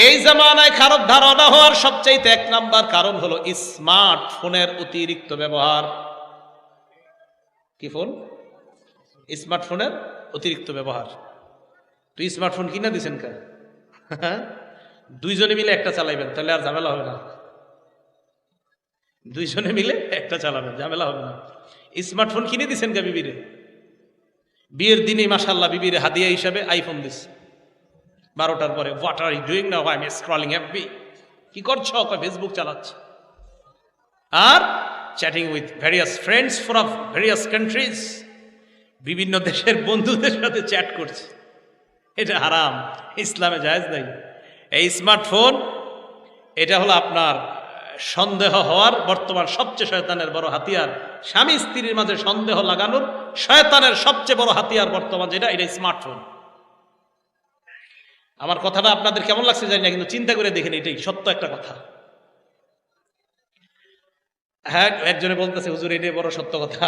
এই জামানায় খারাপ ধারণা হওয়ার সবচাইতে এক নাম্বার কারণ হলো স্মার্টফোনের অতিরিক্ত ব্যবহার। কি ফোন? স্মার্টফোনের অতিরিক্ত ব্যবহার। তুই স্মার্টফোন কিনা দিছেন কেন? দুইজনে মিলে একটা চালাইবেন, তাহলে আর ঝামেলা হবে না। দুইজনে মিলে একটা চালাবেন, ঝামেলা হবে না। স্মার্টফোন কিনে দিছেন কে বিবিরে? বিয়ের দিনই মাশাআল্লাহ বিবিরে হাদিয়া হিসাবে আইফোন দিস। 12টার পরে what are you doing now? I am scrolling FB. কি করছো? ফেসবুক চালাচ্ছে। আর chatting with various friends from various countries, বিভিন্ন দেশের বন্ধুদের সাথে চ্যাট করছে। এটা হারাম, ইসলামে জায়েজ নাই। এই স্মার্টফোন এটা হলো আপনার সন্দেহ হওয়ার বর্তমান সবচেয়ে শয়তানের বড় হাতিয়ার। স্বামী স্ত্রীর মাঝে সন্দেহ লাগানোর শয়তানের সবচেয়ে বড় হাতিয়ার বর্তমান যেটা, এটা স্মার্টফোন। আমার কথাটা আপনাদের কেমন লাগছে জানি না, কিন্তু চিন্তা করে দেখেন, এটাই সত্য একটা কথা। হ্যাঁ, একজনে বলতেছে হুজুর এটাই বড় সত্য কথা।